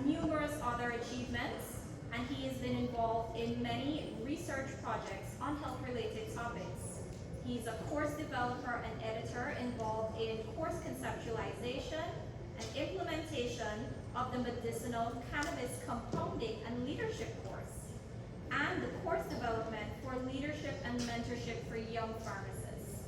numerous other achievements, and he has been involved in many research projects on health-related topics. He's a course developer and editor involved in course conceptualization and implementation of the medicinal cannabis compounding and leadership course, and the course development for leadership and mentorship for young pharmacists.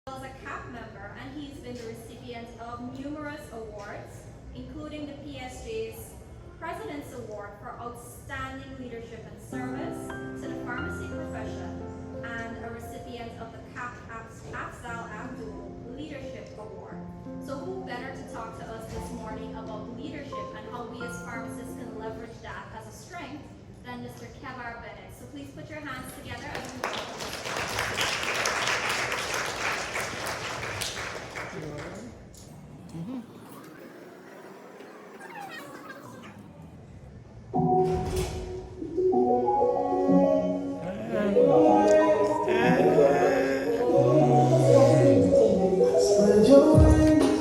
He is a CAP member, and he's been the recipient of numerous awards, including the PSJ's President's Award for Outstanding Leadership and Service to the pharmacy profession, and a recipient of the CAP Afzal Abdul Leadership Award. So who better to talk to us this morning about leadership and how we as pharmacists can leverage that as a strength than Mr. Kevar Bennett. So please put your hands together as we welcome Mr. Spread your wings.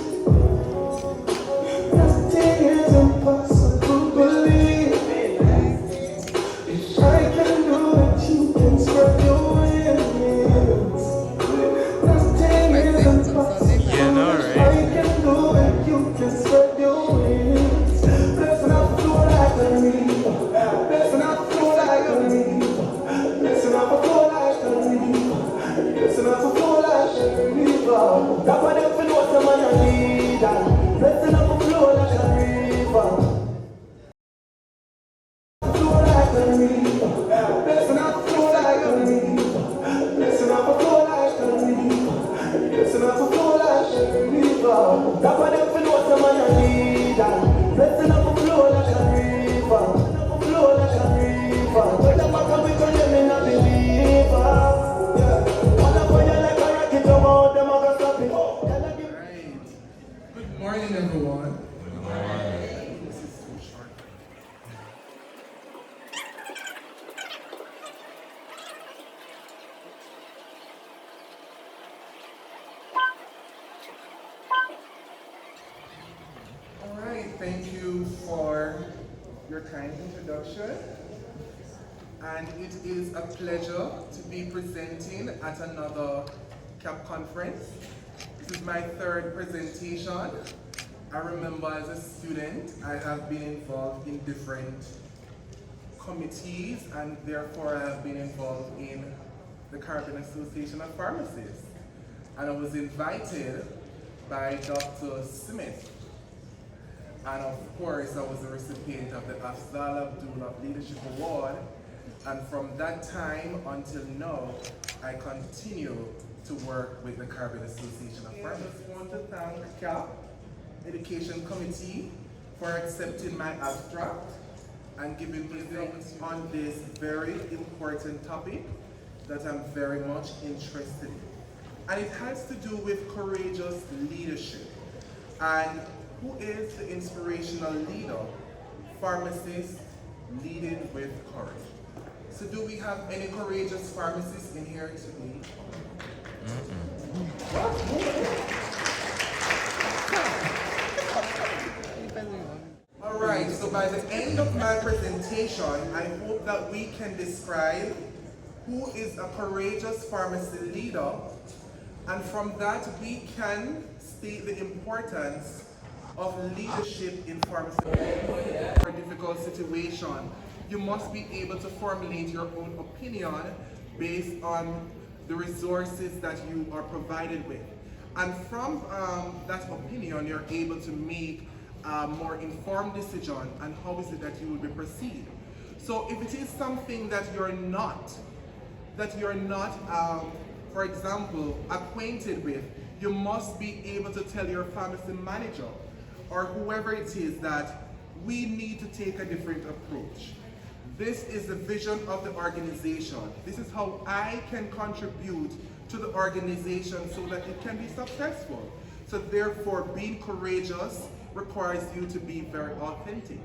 Nothing is impossible, believe. If I can do it, you can spread your wings. Nothing is impossible. If I can do it, you can spread your wings. Blessing up flow like a river. Blessing up flow like a river. Blessing up flow like a river. Blessing up flow like a river. That's why they feel what the man a leader. Blessing up flow like a river. Flow like a river. Blessing up flow like a river. Blessing up flow like a river. Blessing up flow like a river. That's why they feel what the man a leader. Blessing up flow like a river. Flow like a river. When the back of it can let me not believe. All up on you like a rocket, come out, them a go stop it. Right. Good morning, everyone. Good morning. This is too short. All right. Thank you for your kind introduction. And it is a pleasure to be presenting at another CAP conference. This is my third presentation. I remember as a student, I have been involved in different committees, and therefore I have been involved in the Caribbean Association of Pharmacists. And I was invited by Dr. Smith. And of course, I was the recipient of the Afzal Abdul Leadership Award. And from that time until now, I continue to work with the Caribbean Association of Pharmacists. I just want to thank CAP Education Committee for accepting my abstract and giving me thoughts on this very important topic that I'm very much interested in. And it has to do with courageous leadership. And who is the inspirational leader? Pharmacists leading with courage. So do we have any courageous pharmacists in here today? All right, so by the end of my presentation, I hope that we can describe who is a courageous pharmacy leader, and from that we can state the importance of leadership in pharmacy. For a difficult situation, you must be able to formulate your own opinion based on the resources that you are provided with. And from that opinion, you're able to make a more informed decision on how is it that you will be proceed. So if it is something that you're not, for example, acquainted with, you must be able to tell your pharmacy manager or whoever it is that we need to take a different approach. This is the vision of the organization. This is how I can contribute to the organization so that it can be successful. So therefore, being courageous requires you to be very authentic.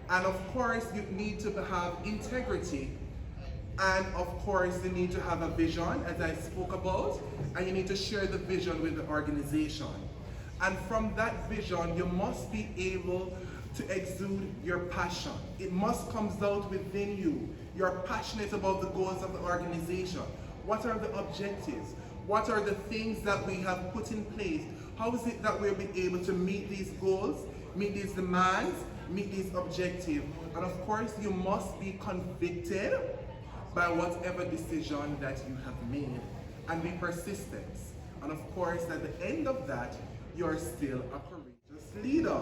And of course, you need to have integrity. And of course, you need to have a vision, as I spoke about, and you need to share the vision with the organization. And from that vision, you must be able to exude your passion. It must come out within you. You're passionate about the goals of the organization. What are the objectives? What are the things that we have put in place? How is it that we'll be able to meet these goals, meet these demands, meet these objectives? And of course, you must be convicted by whatever decision that you have made and be persistent. And of course, at the end of that, you're still a courageous leader.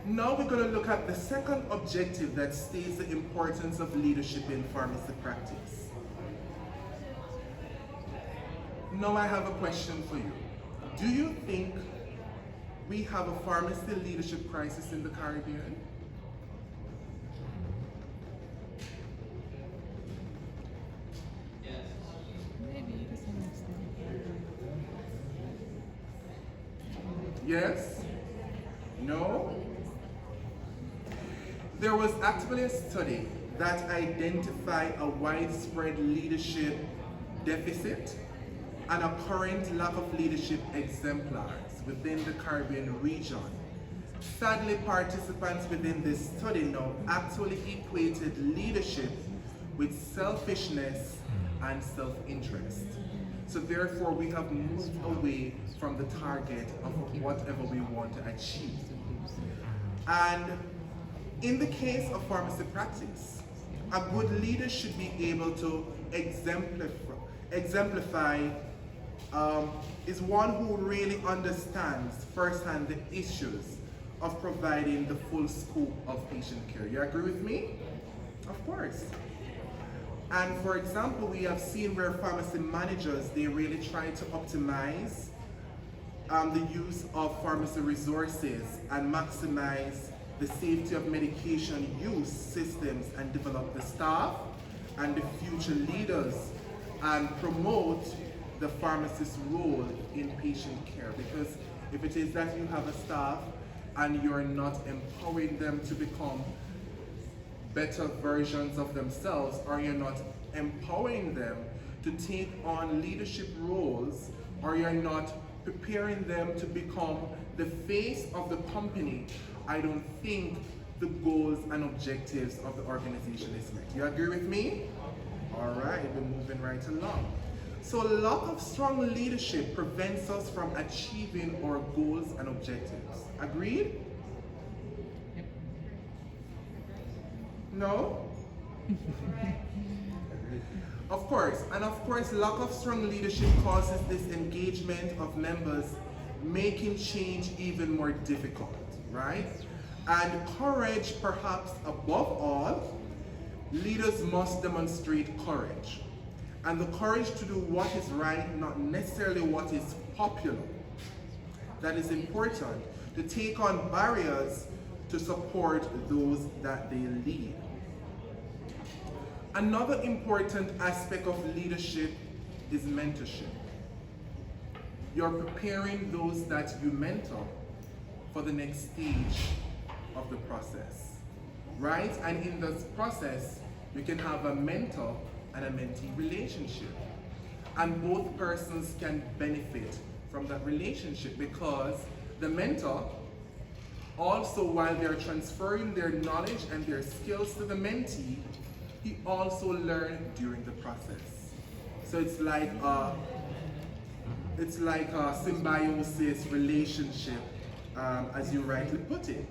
Now we're going to look at the second objective that states the importance of leadership in pharmacy practice. Now I have a question for you. Do you think we have a pharmacy leadership crisis in the Caribbean? Yes? No? There was actually a study that identified a widespread leadership deficit and a current lack of leadership exemplars within the Caribbean region. Sadly, participants within this study now actually equated leadership with selfishness and self-interest. So therefore, we have moved away from the target of whatever we want to achieve. And in the case of pharmacy practice, a good leader should be able to exemplify is one who really understands firsthand the issues of providing the full scope of patient care. You agree with me? Of course. And for example, we have seen where pharmacy managers, they really try to optimize the use of pharmacy resources and maximize the safety of medication use systems and develop the staff and the future leaders and promote the pharmacist's role in patient care. Because if it is that you have a staff and you're not empowering them to become better versions of themselves, or you're not empowering them to take on leadership roles, or you're not preparing them to become the face of the company, I don't think the goals and objectives of the organization is met. You agree with me? All right, we're moving right along. So lack of strong leadership prevents us from achieving our goals and objectives. Agreed? No? Of course, lack of strong leadership causes disengagement of members, making change even more difficult, right? And courage, perhaps above all, leaders must demonstrate courage. And the courage to do what is right, not necessarily what is popular. That is important, to take on barriers to support those that they lead. Another important aspect of leadership is mentorship. You're preparing those that you mentor for the next stage of the process, right? And in this process, you can have a mentor and a mentee relationship. And both persons can benefit from that relationship, because the mentor also, while they're transferring their knowledge and their skills to the mentee, he also learned during the process. So it's like a symbiosis relationship, as you rightly put it.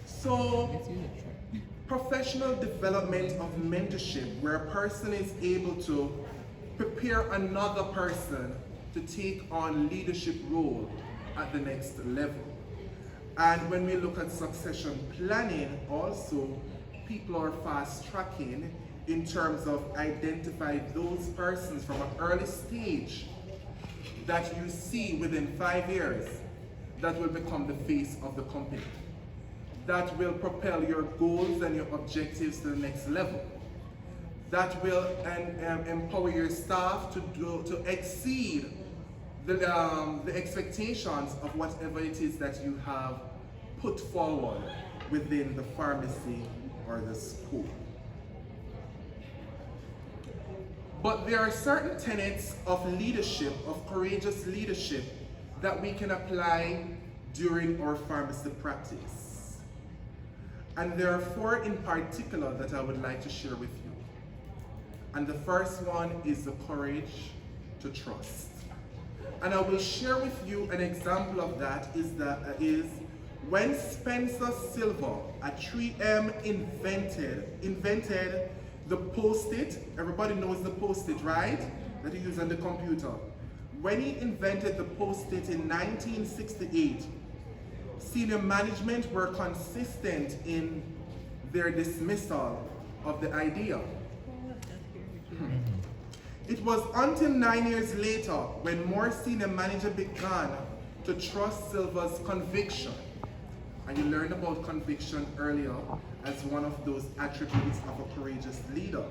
So professional development of mentorship, where a person is able to prepare another person to take on leadership role at the next level. And when we look at succession planning, also people are fast tracking in terms of identify those persons from an early stage that you see within 5 years that will become the face of the company, that will propel your goals and your objectives to the next level, that will empower your staff to exceed the expectations of whatever it is that you have put forward within the pharmacy or the school. But there are certain tenets of leadership, of courageous leadership, that we can apply during our pharmacy practice. And there are 4 in particular that I would like to share with you. And the first one is the courage to trust. And I will share with you an example of that is when Spencer Silver at 3M invented the Post-it. Everybody knows the Post-it, right? That you use on the computer. When he invented the Post-it in 1968, senior management were consistent in their dismissal of the idea. It was until 9 years later when more senior managers began to trust Silver's conviction. And you learned about conviction earlier as one of those attributes of a courageous leader.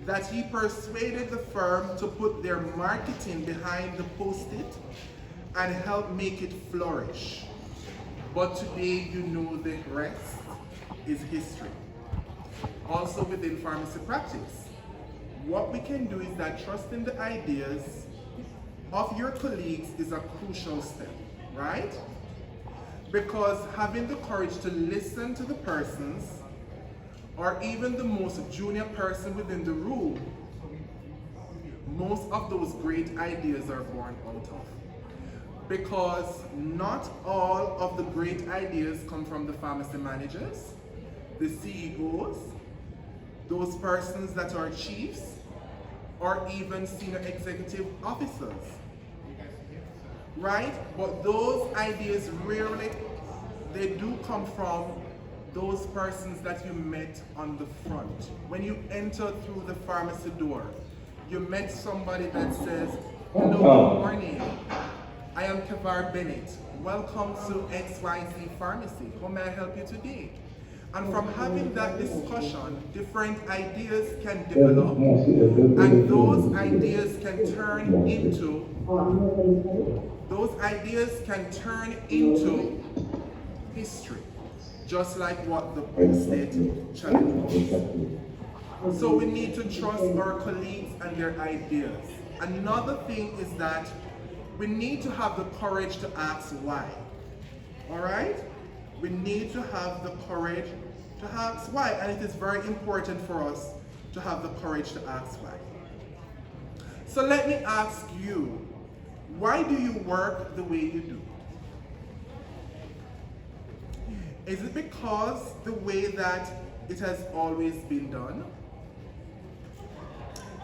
That he persuaded the firm to put their marketing behind the Post-it and help make it flourish. But today you know the rest is history. Also within pharmacy practice, what we can do is that trusting the ideas of your colleagues is a crucial step, right? Because having the courage to listen to the persons, or even the most junior person within the room, most of those great ideas are born out of. Because not all of the great ideas come from the pharmacy managers, the CEOs, those persons that are chiefs, or even senior executive officers, right? But those ideas rarely, they do come from those persons that you met on the front. When you enter through the pharmacy door, you met somebody that says, hello, good morning. I am Kavar Bennett. Welcome to XYZ Pharmacy. How may I help you today? And from having that discussion, different ideas can develop, and those ideas can turn into history, just like what the Post-it challenge was. So we need to trust our colleagues and their ideas. Another thing is that we need to have the courage to ask why. All right? We need to have the courage to ask why, and it is very important for us to have the courage to ask why. So let me ask you, why do you work the way you do? Is it because the way that it has always been done?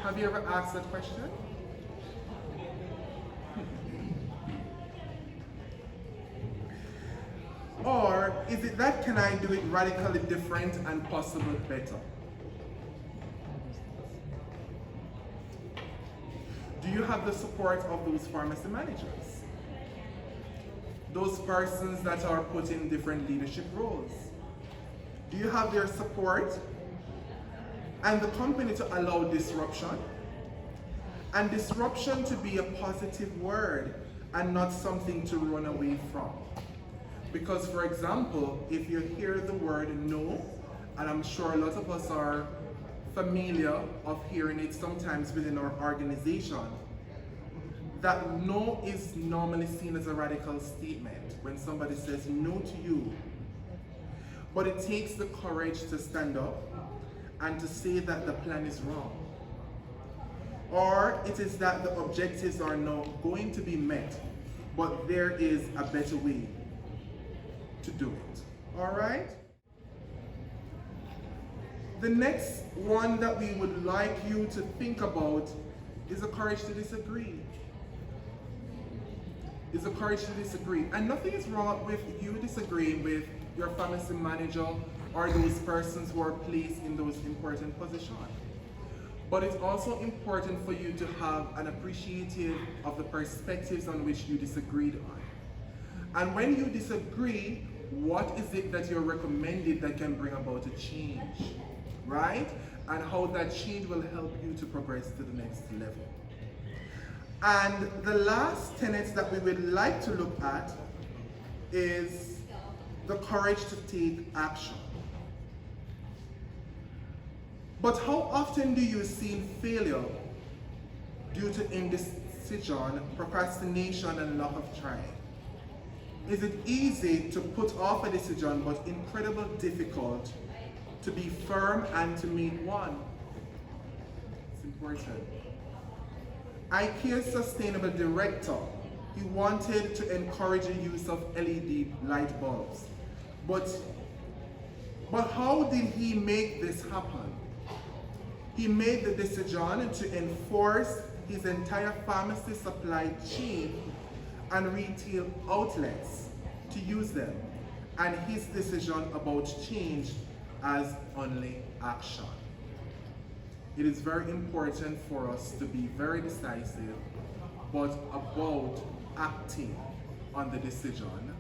Have you ever asked that question? Or is it that can I do it radically different and possibly better? Do you have the support of those pharmacy managers? Those persons that are put in different leadership roles? Do you have their support and the company to allow disruption? And disruption to be a positive word and not something to run away from. Because, for example, if you hear the word no, and I'm sure a lot of us are familiar of hearing it sometimes within our organization, that no is normally seen as a radical statement when somebody says no to you. But it takes the courage to stand up and to say that the plan is wrong. Or it is that the objectives are not going to be met, but there is a better way to do it. All right? The next one that we would like you to think about is the courage to disagree. Is the courage to disagree. And nothing is wrong with you disagreeing with your pharmacy manager or those persons who are placed in those important positions. But it's also important for you to have an appreciative of the perspectives on which you disagreed on. And when you disagree, what is it that you're recommended that can bring about a change, right? And how that change will help you to progress to the next level. And the last tenet that we would like to look at is the courage to take action. But how often do you see failure due to indecision, procrastination, and lack of trying? Is it easy to put off a decision but incredibly difficult to be firm and to make one? It's important. IKEA's sustainable director, he wanted to encourage the use of LED light bulbs. But how did he make this happen? He made the decision to enforce his entire pharmacy supply chain and retail outlets to use them. And his decision about change as only action. It is very important for us to be very decisive, but about acting on the decision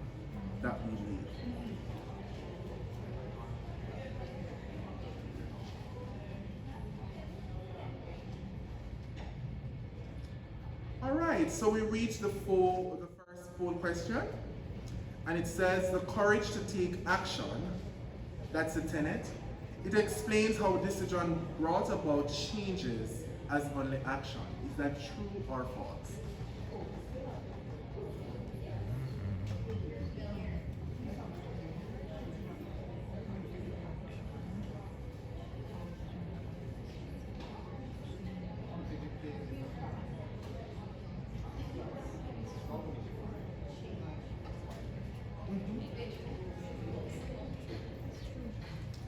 that we make. All right, so we reached the first poll question, and it says the courage to take action. That's the tenet. It explains how decision brought about changes as only action. Is that true or false?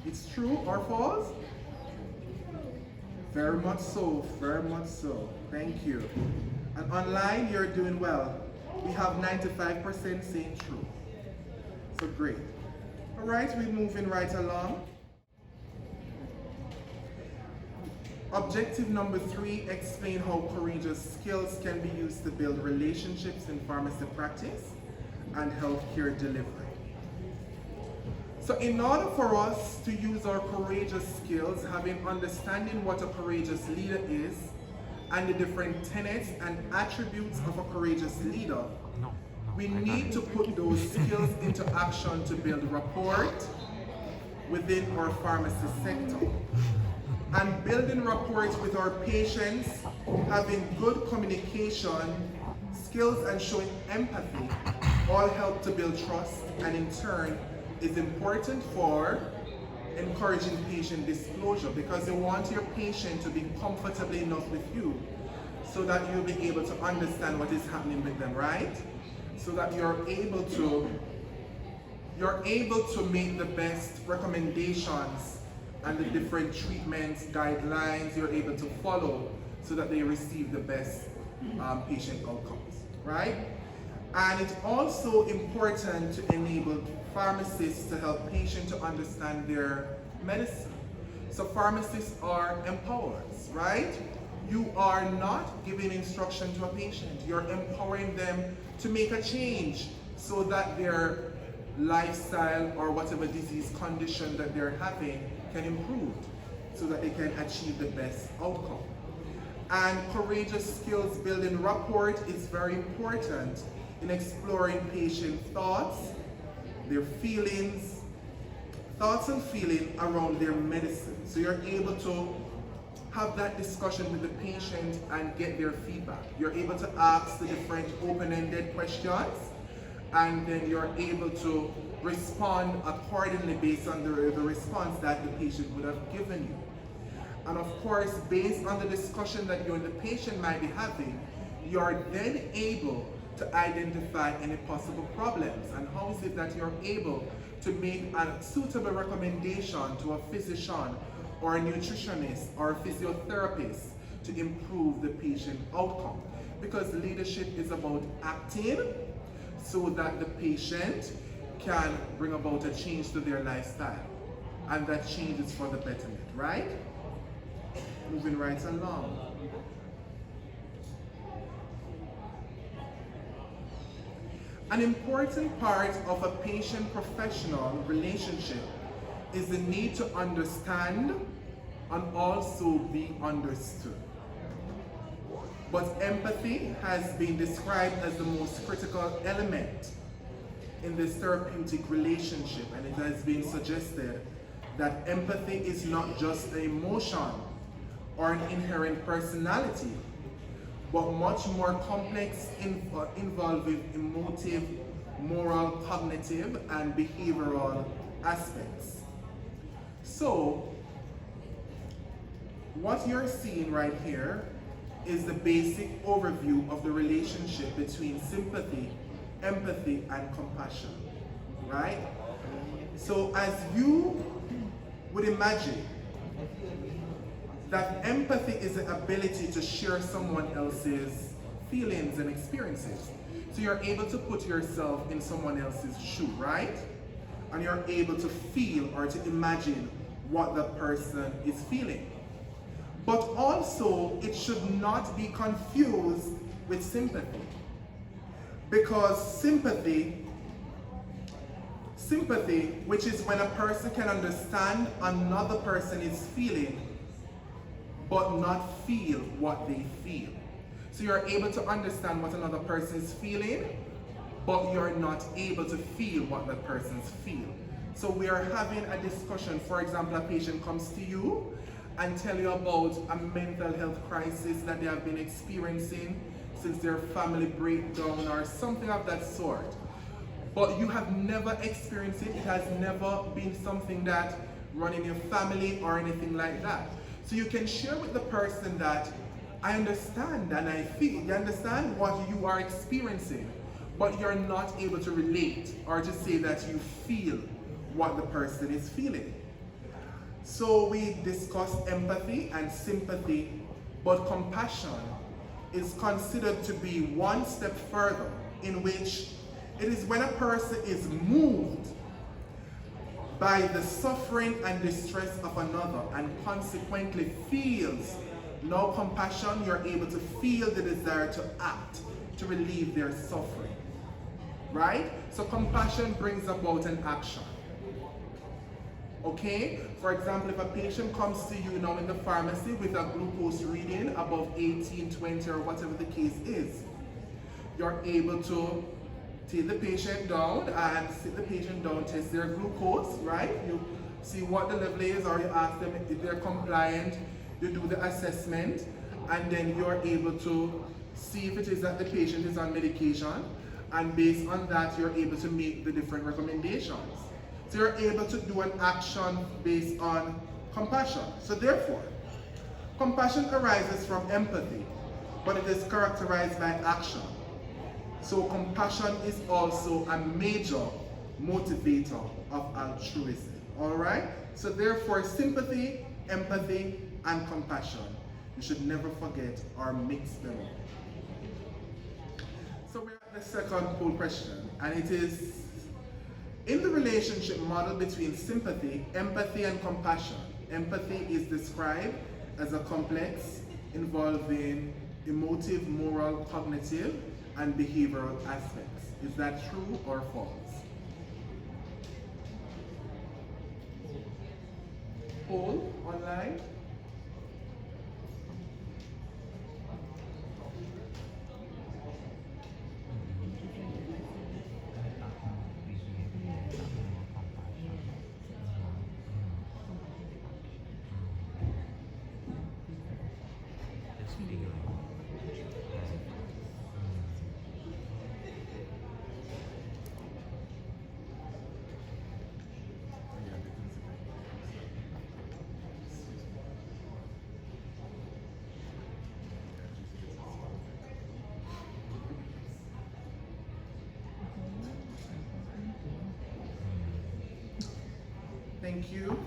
It's true or false? Very much so, very much so. Thank you. And online, you're doing well. We have 95% saying true. So great. All right, we're moving right along. Objective number 3, explain how courageous skills can be used to build relationships in pharmacy practice and healthcare delivery. So in order for us to use our courageous skills, having understanding what a courageous leader is, and the different tenets and attributes of a courageous leader, we need to put those skills into action to build rapport within our pharmacy sector. And building rapport with our patients, having good communication skills and showing empathy all help to build trust, and in turn is important for encouraging patient disclosure, because you want your patient to be comfortable enough with you so that you'll be able to understand what is happening with them, right? So that you're able to make the best recommendations and the different treatments, guidelines you're able to follow so that they receive the best patient outcomes, right? And it's also important to enable pharmacists to help patients to understand their medicine. So pharmacists are empowerers, right? You are not giving instruction to a patient. You're empowering them to make a change so that their lifestyle or whatever disease condition that they're having can improve, so that they can achieve the best outcome. And courageous skills building rapport is very important in exploring patient thoughts, their feelings, thoughts and feeling around their medicine. So you're able to have that discussion with the patient and get their feedback. You're able to ask the different open-ended questions, and then you're able to respond accordingly based on the response that the patient would have given you. And of course, based on the discussion that you and the patient might be having, you're then able to identify any possible problems. And how is it that you're able to make a suitable recommendation to a physician or a nutritionist or a physiotherapist to improve the patient outcome? Because leadership is about acting so that the patient can bring about a change to their lifestyle, and that change is for the betterment, right? Moving right along. An important part of a patient-professional relationship is the need to understand and also be understood. But empathy has been described as the most critical element in this therapeutic relationship, and it has been suggested that empathy is not just an emotion or an inherent personality, but much more complex, involving emotive moral, cognitive, and behavioral aspects. So, what you're seeing right here is the basic overview of the relationship between sympathy, empathy, and compassion, right? So as you would imagine, that empathy is the ability to share someone else's feelings and experiences. So you're able to put yourself in someone else's shoe, right? And you're able to feel or to imagine what the person is feeling. But also, it should not be confused with sympathy. Because sympathy, which is when a person can understand another person is feeling, but not feel what they feel. So you're able to understand what another person is feeling, but you're not able to feel what that person's feel. So we are having a discussion. For example, a patient comes to you and tell you about a mental health crisis that they have been experiencing since their family breakdown or something of that sort. But you have never experienced it. It has never been something that run in your family or anything like that. So you can share with the person that I understand and I feel, you understand what you are experiencing, but you're not able to relate or to say that you feel what the person is feeling. So we discussed empathy and sympathy, but compassion is considered to be one step further, in which it is when a person is moved by the suffering and distress of another and consequently feels no compassion, you're able to feel the desire to act, to relieve their suffering, right? So compassion brings about an action. Okay? For example, if a patient comes to you now in the pharmacy with a glucose reading above 18, 20, or whatever the case is, you're able to take the patient down and sit the patient down, test their glucose, right? You see what the level is, or you ask them if they're compliant, you do the assessment, and then you're able to see if it is that the patient is on medication, and based on that, you're able to make the different recommendations. So you're able to do an action based on compassion. So therefore, compassion arises from empathy, but it is characterized by action. So compassion is also a major motivator of altruism. All right? So therefore, sympathy, empathy, and compassion, you should never forget or mix them up. So we're at the second poll question, and it is, in the relationship model between sympathy, empathy, and compassion, empathy is described as a complex involving emotive, moral, cognitive, and behavioral aspects. Is that true or false? Poll online. Thank you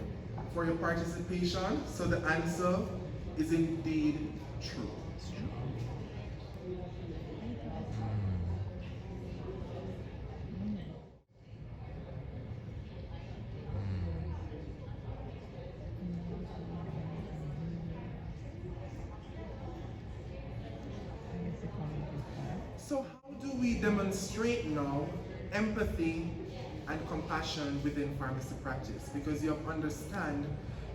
for your participation. So the answer is indeed true. So how do we demonstrate now empathy and compassion within pharmacy practice? Because you understand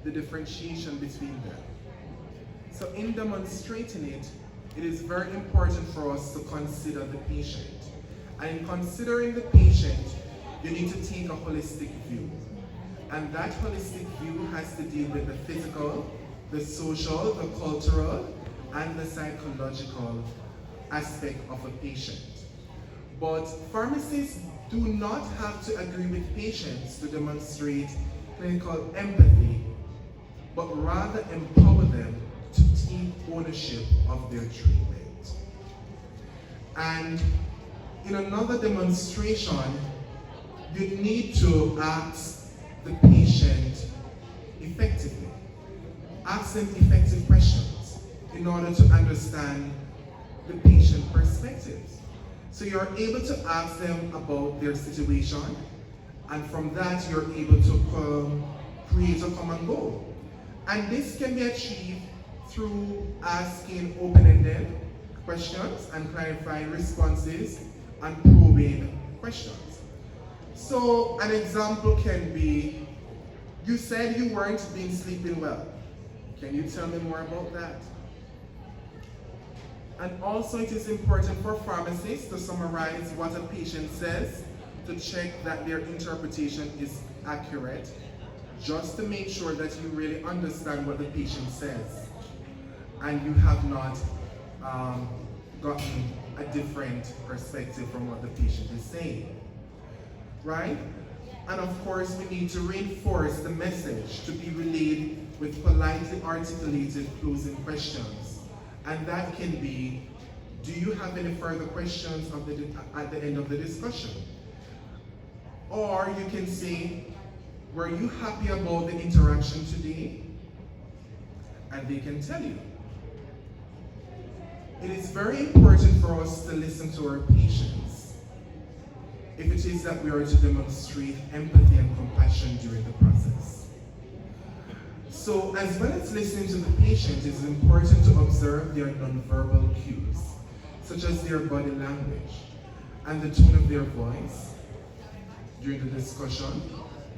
the differentiation between them. So in demonstrating it, it is very important for us to consider the patient. And in considering the patient, you need to take a holistic view. And that holistic view has to deal with the physical, the social, the cultural, and the psychological aspect of a patient. But pharmacists do not have to agree with patients to demonstrate clinical empathy, but rather empower them to take ownership of their treatment. And in another demonstration, you need to ask the patient effectively. Ask them effective questions in order to understand the patient perspectives. So you're able to ask them about their situation, and from that you're able to create a common goal. And this can be achieved through asking open-ended questions and clarifying responses and probing questions. So an example can be, you said you weren't been sleeping well. Can you tell me more about that? And also it is important for pharmacists to summarize what a patient says to check that their interpretation is accurate, just to make sure that you really understand what the patient says and you have not gotten a different perspective from what the patient is saying, right? And of course, we need to reinforce the message to be relayed with politely articulated closing questions. And that can be, do you have any further questions at the end of the discussion? Or you can say, were you happy about the interaction today? And they can tell you. It is very important for us to listen to our patients if it is that we are to demonstrate empathy and compassion during the process. So as well as listening to the patient, it is important to observe their nonverbal cues, such as their body language and the tone of their voice during the discussion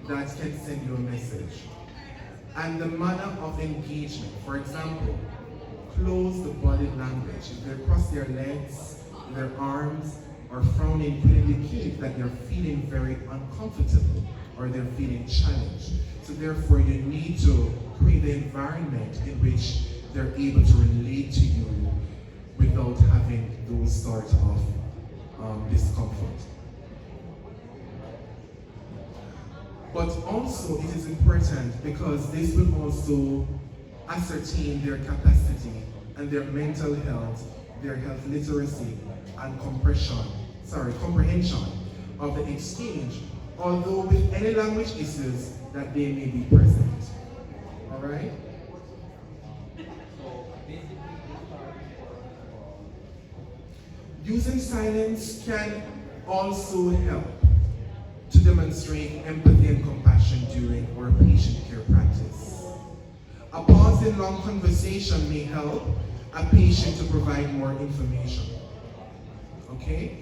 that can send you a message. And the manner of engagement, for example, close the body language. If they cross their legs, their arms, or frowning could indicate that they're feeling very uncomfortable or they're feeling challenged. So therefore you need to create the environment in which they're able to relate to you without having those sorts of discomfort. But also it is important because this will also ascertain their capacity and their mental health, their health literacy and comprehension of the exchange, although with any language issues that they may be present. All right? Using silence can also help to demonstrate empathy and compassion during our patient care practice. A pause in long conversation may help a patient to provide more information. Okay?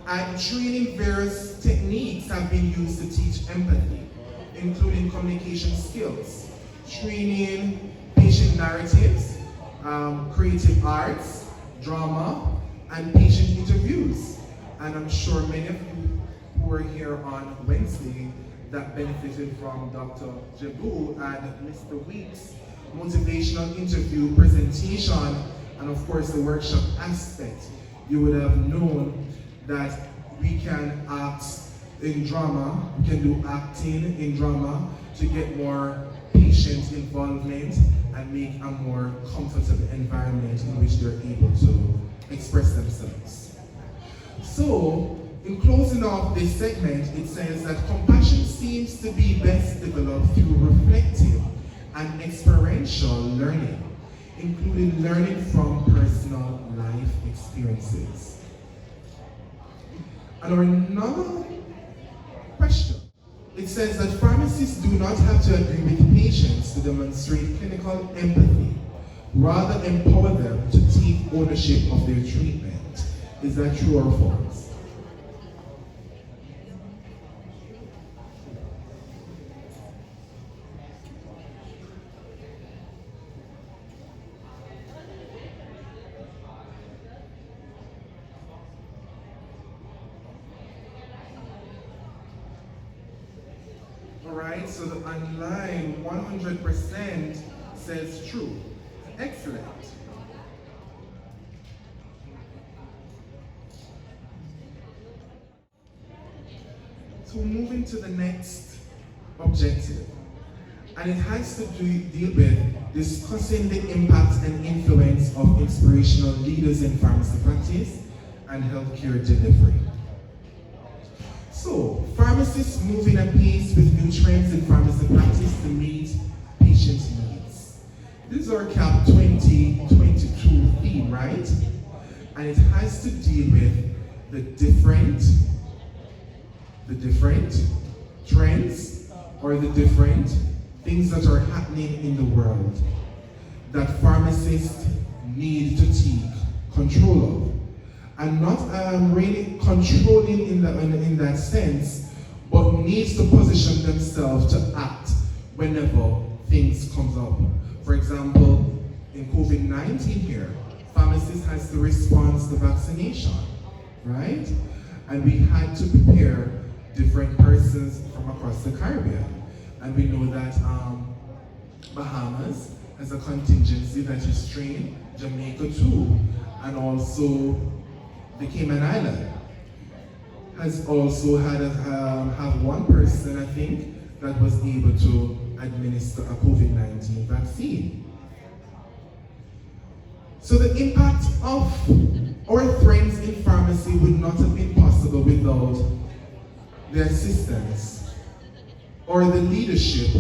And training various techniques have been used to teach empathy, including communication skills, training patient narratives, creative arts, drama, and patient interviews. And I'm sure many of you who were here on Wednesday that benefited from Dr. Jabu and Mr. Weeks' motivational interview presentation, and of course the workshop aspect, you would have known that we can act in drama, we can do acting in drama to get more patient involvement and make a more comfortable environment in which they're able to express themselves. So, in closing off this segment, it says that compassion seems to be best developed through reflective and experiential learning, including learning from personal life experiences. And another question, it says that pharmacists do not have to agree with patients to demonstrate clinical empathy, rather empower them to take ownership of their treatment. Is that true or false? Alright, so the online 100% says true. Excellent. So moving to the next objective, and it has to deal with discussing the impact and influence of inspirational leaders in pharmacy practice and healthcare delivery. So, pharmacists moving apace with new trends in pharmacy practice to meet patient needs. This is our CAP 2022 theme, right? And it has to deal with the different trends or the different things that are happening in the world that pharmacists need to take control of. And not really controlling in that sense, but needs to position themselves to act whenever things comes up. For example, in COVID-19 here, pharmacists has to respond to vaccination, right? And we had to prepare different persons from across the Caribbean. And we know that Bahamas has a contingency that is trained, Jamaica too, and also the Cayman Island has also had have one person, I think, that was able to administer a COVID-19 vaccine. So the impact of our friends in pharmacy would not have been possible without the assistance or the leadership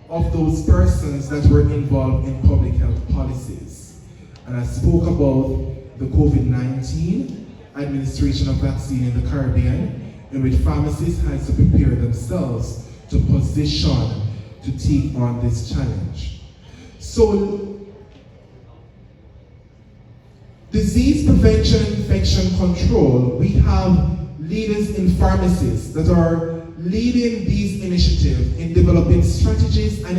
of those persons that were involved in public health policies. And I spoke about the COVID-19 administration of vaccine in the Caribbean, in which pharmacists had to prepare themselves to position to take on this challenge. So, disease prevention, infection control, we have leaders in pharmacies that are leading these initiatives in developing strategies and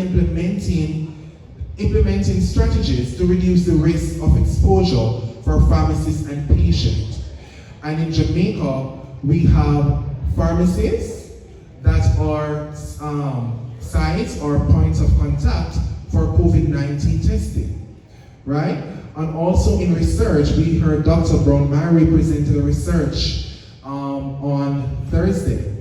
implementing strategies to reduce the risk of exposure for pharmacists and patients. And in Jamaica, we have pharmacists that are sites or points of contact for COVID-19 testing, right? And also in research, we heard Dr. Brown Mary presented a research on Thursday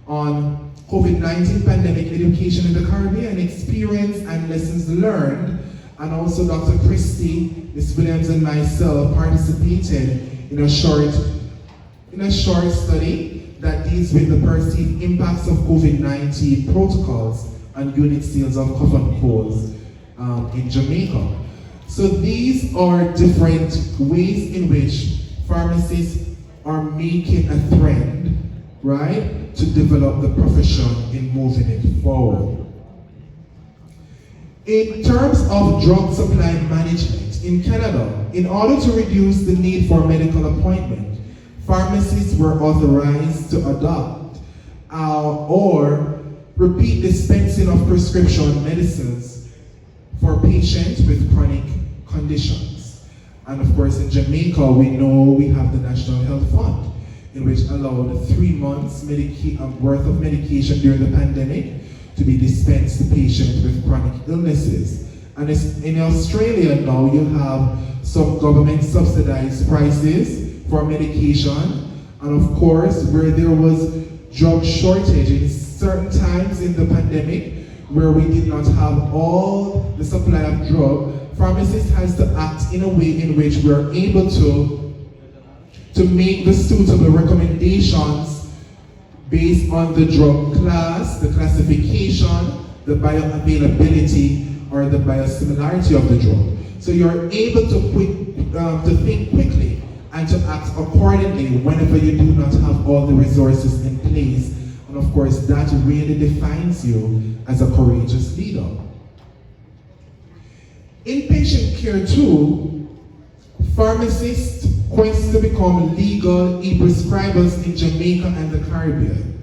on COVID-19 pandemic education in the Caribbean, experience and lessons learned. And also Dr. Christie, Ms. Williams and myself participated in a short study that deals with the perceived impacts of COVID-19 protocols and unit sales of cough and colds in Jamaica. So these are different ways in which pharmacists are making a trend, right, to develop the profession in moving it forward. In terms of drug supply management in Canada, in order to reduce the need for medical appointment, pharmacists were authorized to adopt or repeat dispensing of prescription medicines for patients with chronic conditions. And of course, in Jamaica, we know we have the National Health Fund, in which allowed 3 months worth of medication during the pandemic to be dispensed to patients with chronic illnesses. And in Australia now, you have some government subsidized prices for medication. And of course, where there was drug shortage in certain times in the pandemic, where we did not have all the supply of drug, pharmacists has to act in a way in which we are able to make the suitable recommendations based on the drug class, the classification, the bioavailability, or the biosimilarity of the drug. So you're able to think quickly and to act accordingly whenever you do not have all the resources in place. And of course, that really defines you as a courageous leader. In patient care too, pharmacists quest to become legal e-prescribers in Jamaica and the Caribbean,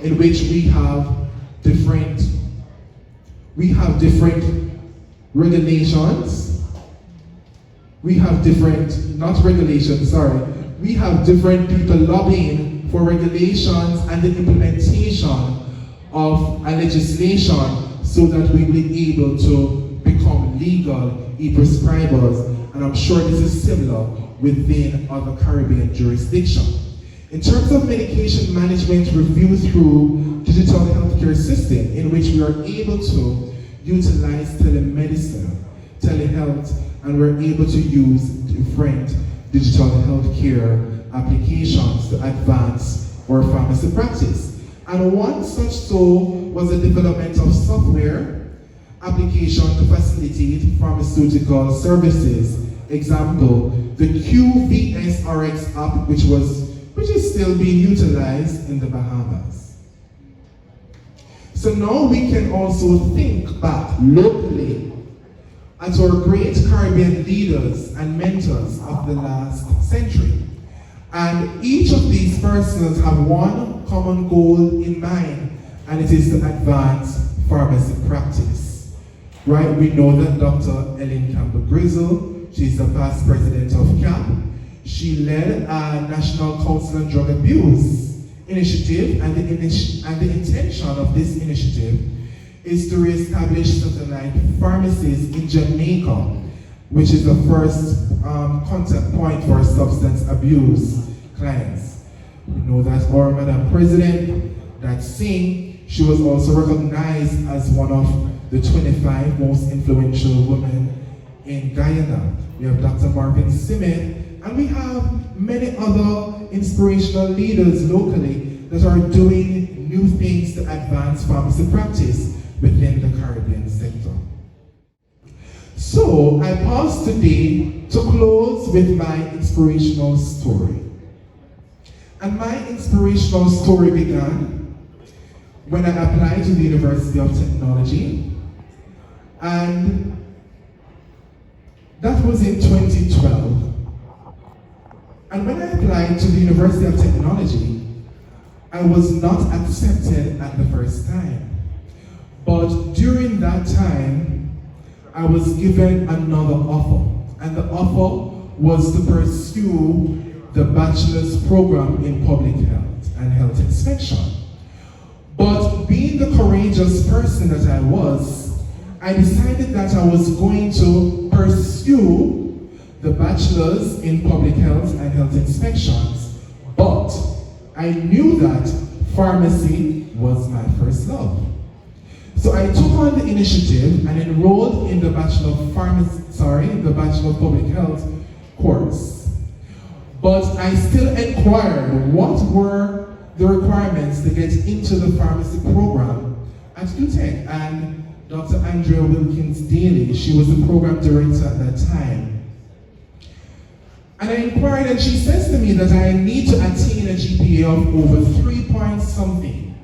in which we have different regulations. We have different people lobbying for regulations and the implementation of a legislation so that we will be able to become legal e-prescribers, and I'm sure this is similar within other Caribbean jurisdictions. In terms of medication management review through digital healthcare system, in which we are able to utilize telemedicine, telehealth, and we're able to use different digital healthcare applications to advance our pharmacy practice. And one such tool was the development of software application to facilitate pharmaceutical services. Example, the QVSRX app, which is still being utilized in the Bahamas. So now we can also think back locally at our great Caribbean leaders and mentors of the last century. And each of these persons have one common goal in mind, and it is to advance pharmacy practice. Right? We know that Dr. Ellen Campbell Grizzle, she's the past president of CAP. She led a National Council on Drug Abuse initiative, and the intention of this initiative is to reestablish satellite pharmacies in Jamaica, which is the first contact point for substance abuse clients. We know that our Madam President, that Singh, she was also recognized as one of the 25 most influential women in Guyana. We have Dr. Marvin Simmet, and we have many other inspirational leaders locally that are doing new things to advance pharmacy practice within the Caribbean sector. So I pause today to close with my inspirational story. And my inspirational story began when I applied to the University of Technology, and that was in 2012. And when I applied to the University of Technology, I was not accepted at the first time. But during that time, I was given another offer, and the offer was to pursue the bachelor's program in public health and health inspection. But being the courageous person that I was, I decided that I was going to pursue the bachelor's in public health and health inspections, but I knew that pharmacy was my first love. So I took on the initiative and enrolled in the Bachelor of Public Health course. But I still inquired what were the requirements to get into the pharmacy program at UTech. And Dr. Andrea Wilkins Daly, she was the program director at that time. And I inquired, and she says to me that I need to attain a GPA of over 3 point something.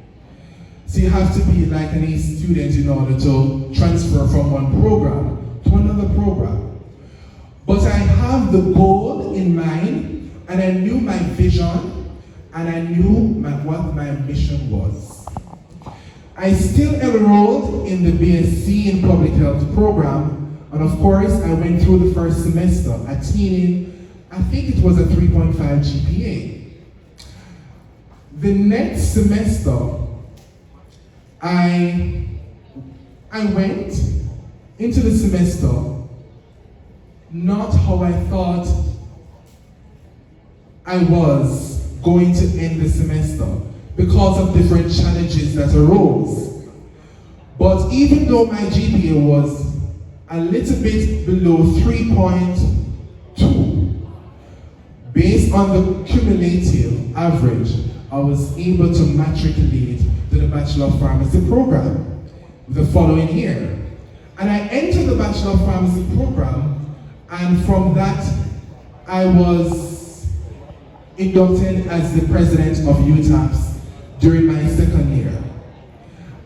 So you have to be like an A student in order to transfer from one program to another program. But I have the goal in mind, and I knew my vision, and I knew what my mission was. I still enrolled in the BSc in Public Health program, and of course I went through the first semester, attaining, I think it was a 3.5 GPA. The next semester, I went into the semester not how I thought I was going to end the semester because of different challenges that arose. But even though my GPA was a little bit below 3.2, based on the cumulative average, I was able to matriculate to the Bachelor of Pharmacy program the following year. And I entered the Bachelor of Pharmacy program, and from that, I was inducted as the president of UTAPS during my second year.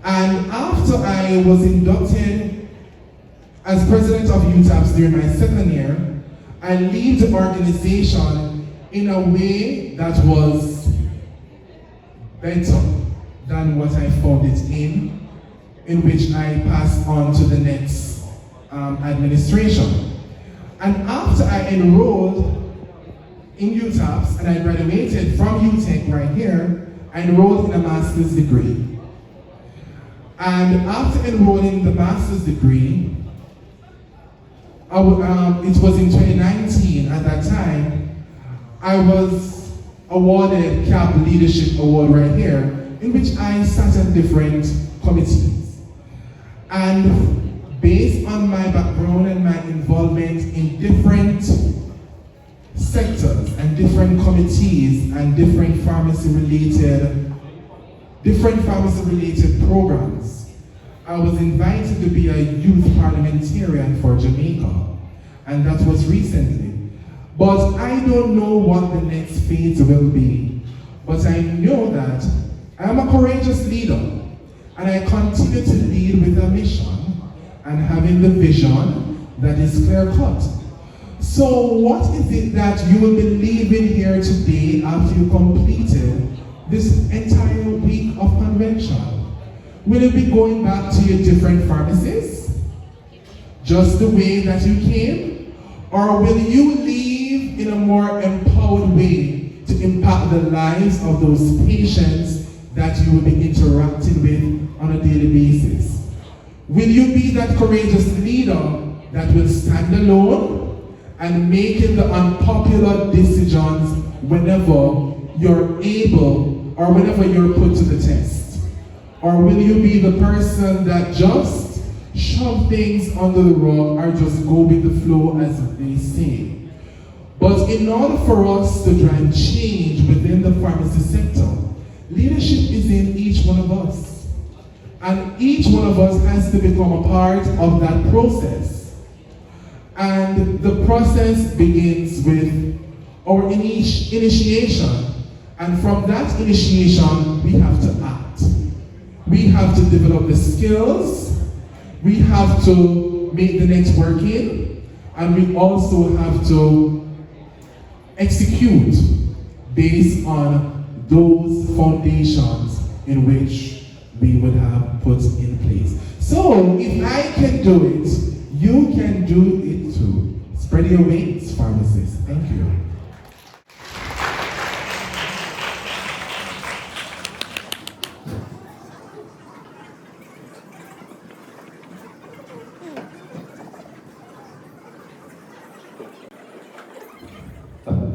And after I was inducted as president of UTAPS during my second year, I leave the organization in a way that was better than what I found it in which I passed on to the next administration. And after I enrolled in UTAPS and I graduated from UTech right here, I enrolled in a master's degree. And after enrolling in the master's degree, it was in 2019 at that time, I was awarded CAP Leadership Award right here, in which I sat on different committees. And based on my background and my involvement in different sectors and different committees and different pharmacy-related programs, I was invited to be a youth parliamentarian for Jamaica, and that was recently. But I don't know what the next phase will be. But I know that I am a courageous leader, and I continue to lead with a mission and having the vision that is clear-cut. So what is it that you will be leaving here today after you completed this entire week of convention? Will you be going back to your different pharmacies, just the way that you came? Or will you leave in a more empowered way to impact the lives of those patients that you will be interacting with on a daily basis? Will you be that courageous leader that will stand alone and making the unpopular decisions whenever you're able or whenever you're put to the test? Or will you be the person that just shove things under the rug or just go with the flow, as they say? But in order for us to drive change within the pharmacy sector, leadership is in each one of us. And each one of us has to become a part of that process. And the process begins with our initiation. And from that initiation, we have to act. We have to develop the skills. We have to make the networking. And we also have to execute based on those foundations in which we would have put in place. So if I can do it, you can do it too. Spread your wings, pharmacists. Thank you.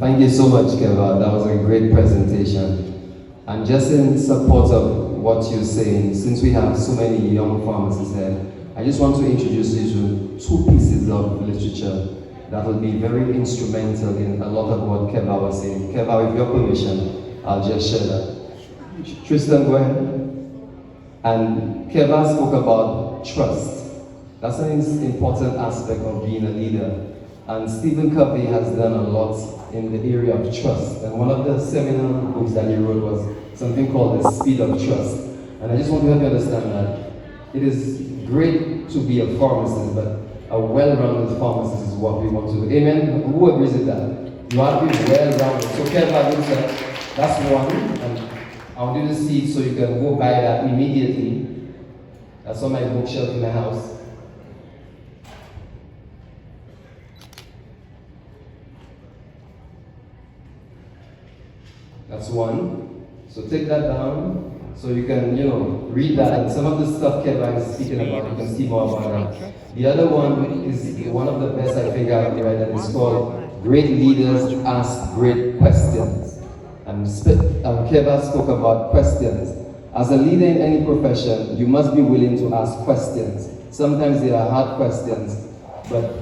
Thank you so much, Keva. That was a great presentation. And just in support of what you're saying, since we have so many young pharmacists here, I just want to introduce you to two pieces of literature that will be very instrumental in a lot of what Keva was saying. Keva, with your permission, I'll just share that. Tristan, go ahead. And Keva spoke about trust. That's an important aspect of being a leader. And Stephen Covey has done a lot in the area of trust. And one of the seminal books that he wrote was something called The Speed of Trust. And I just want to help you understand that it is great to be a pharmacist, but a well-rounded pharmacist is what we want to do. Amen? Who agrees with that? You have to be well-rounded. So Kevin, that's one. And I want you to see it so you can go buy that immediately. That's on my bookshelf in my house. That's one. So take that down so you can, read that. And some of the stuff Kevin is speaking about, you can see more about that. The other one is one of the best I think I've read, and it's called Great Leaders Ask Great Questions. And Kevin spoke about questions. As a leader in any profession, you must be willing to ask questions. Sometimes they are hard questions, but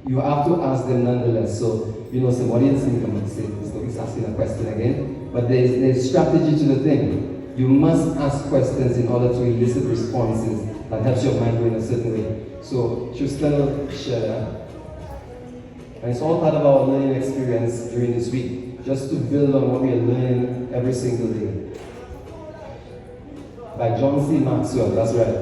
you have to ask them nonetheless. So, say, what do you think? I'm going to say, he's asking a question again. But there's strategy to the thing. You must ask questions in order to elicit responses that helps your mind go in a certain way. So, Tristan will share that. And it's all part of our learning experience during this week, just to build on what we are learning every single day. By John C. Maxwell, that's right.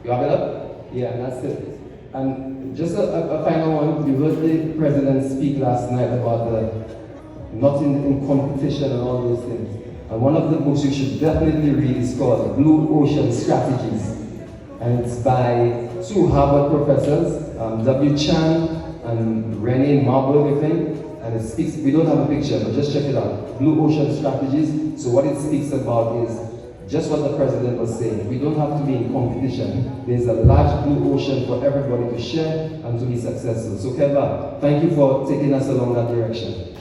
You have it up? Yeah, that's it. And just a final one, you heard the president speak last night about the not in competition and all those things. And one of the books you should definitely read is called Blue Ocean Strategies. And it's by two Harvard professors, W. Chan and Renee Marburg, I think. And it speaks, we don't have a picture, but just check it out. Blue Ocean Strategies. So what it speaks about is just what the president was saying, we don't have to be in competition. There's a large blue ocean for everybody to share and to be successful. So Keva, thank you for taking us along that direction.